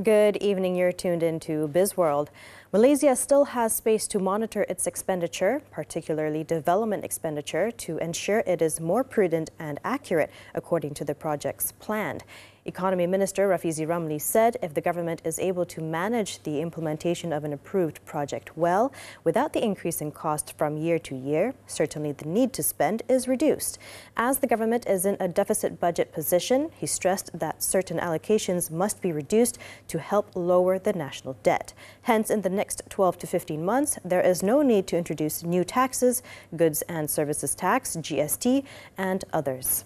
Good evening, you're tuned into Bizworld. Malaysia still has space to monitor its expenditure, particularly development expenditure, to ensure it is more prudent and accurate according to the projects planned. Economy Minister Rafizi said if the government is able to manage the implementation of an approved project well, without the increase in cost from year to year, certainly the need to spend is reduced. As the government is in a deficit budget position, he stressed that certain allocations must be reduced to help lower the national debt. Hence, in the next 12 to 15 months, there is no need to introduce new taxes, goods and services tax, GST, and others.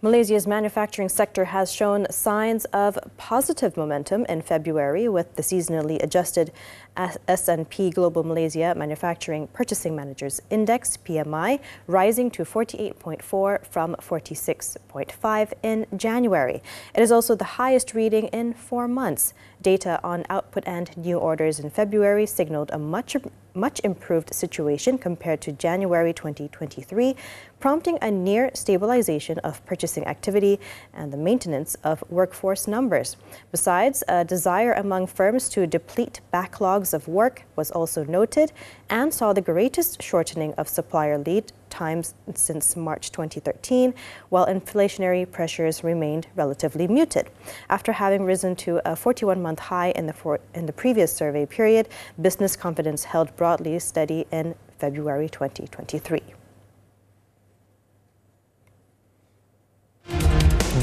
Malaysia's manufacturing sector has shown signs of positive momentum in February, with the seasonally adjusted S&P Global Malaysia Manufacturing Purchasing Managers Index, PMI, rising to 48.4 from 46.5 in January. It is also the highest reading in 4 months. Data on output and new orders in February signaled a much improved situation compared to January 2023, prompting a near stabilization of purchasing activity and the maintenance of workforce numbers. Besides, a desire among firms to deplete backlogs of work was also noted and saw the greatest shortening of supplier lead times since March 2013, while inflationary pressures remained relatively muted. After having risen to a 41-month high in the previous survey period, business confidence held broadly steady in February 2023.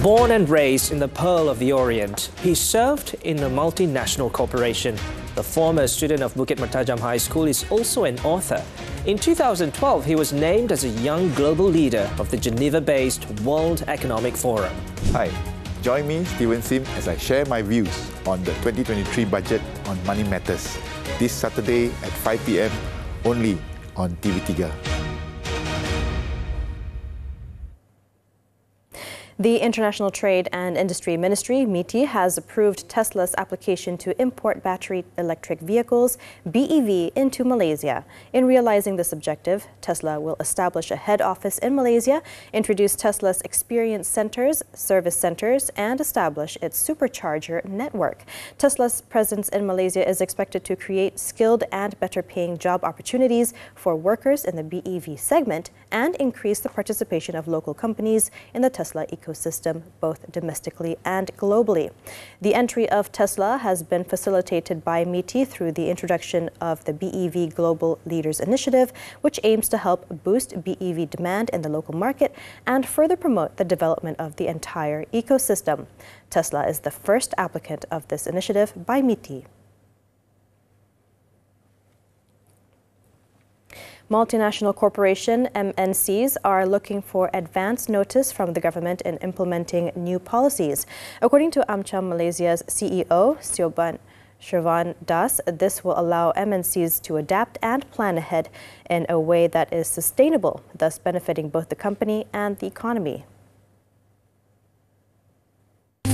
Born and raised in the Pearl of the Orient, he served in a multinational corporation. The former student of Bukit Mertajam High School is also an author. In 2012, he was named as a young global leader of the Geneva-based World Economic Forum. Hi, join me, Steven Sim, as I share my views on the 2023 budget on Money Matters this Saturday at 5 p.m. only on TV3. The International Trade and Industry Ministry, MITI, has approved Tesla's application to import battery electric vehicles, BEV, into Malaysia. In realizing this objective, Tesla will establish a head office in Malaysia, introduce Tesla's experience centers, service centers, and establish its supercharger network. Tesla's presence in Malaysia is expected to create skilled and better paying job opportunities for workers in the BEV segment and increase the participation of local companies in the Tesla ecosystem, both domestically and globally. The entry of Tesla has been facilitated by MITI through the introduction of the BEV Global Leaders Initiative, which aims to help boost BEV demand in the local market and further promote the development of the entire ecosystem. Tesla is the first applicant of this initiative by MITI. Multinational corporation MNCs are looking for advance notice from the government in implementing new policies. According to AmCham Malaysia's CEO, Shervan Das, this will allow MNCs to adapt and plan ahead in a way that is sustainable, thus benefiting both the company and the economy.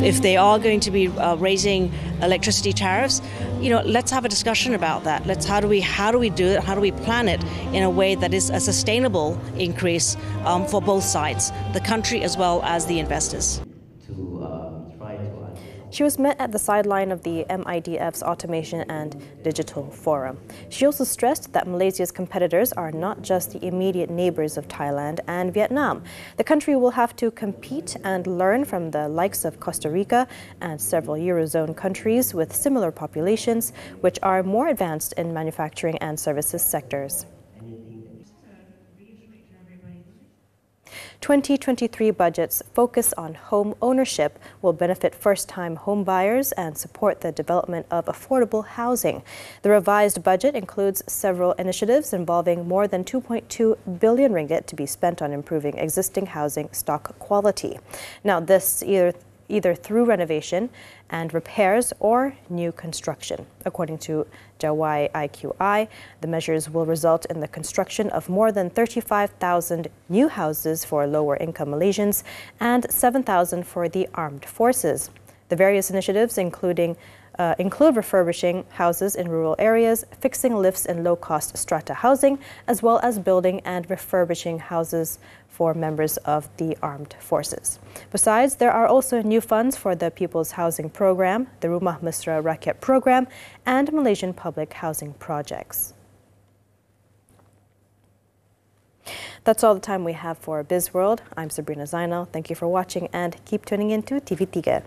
If they are going to be raising electricity tariffs, let's have a discussion about that. How do we do it? How do we plan it in a way that is a sustainable increase for both sides, the country as well as the investors? She was met at the sideline of the MIDF's Automation and Digital Forum. She also stressed that Malaysia's competitors are not just the immediate neighbors of Thailand and Vietnam. The country will have to compete and learn from the likes of Costa Rica and several Eurozone countries with similar populations, which are more advanced in manufacturing and services sectors. 2023 budget's focus on home ownership will benefit first-time home buyers and support the development of affordable housing. The revised budget includes several initiatives involving more than 2.2 billion ringgit to be spent on improving existing housing stock quality. Now, this either through renovation and repairs or new construction. According to Jawai IQI, the measures will result in the construction of more than 35,000 new houses for lower-income Malaysians and 7,000 for the armed forces. The various initiatives, including include refurbishing houses in rural areas, fixing lifts in low-cost strata housing, as well as building and refurbishing houses for members of the armed forces. Besides, there are also new funds for the People's Housing Program, the Rumah Mesra Rakyat Program, and Malaysian public housing projects. That's all the time we have for Bizworld. I'm Sabrina Zainal. Thank you for watching and keep tuning in to TV3.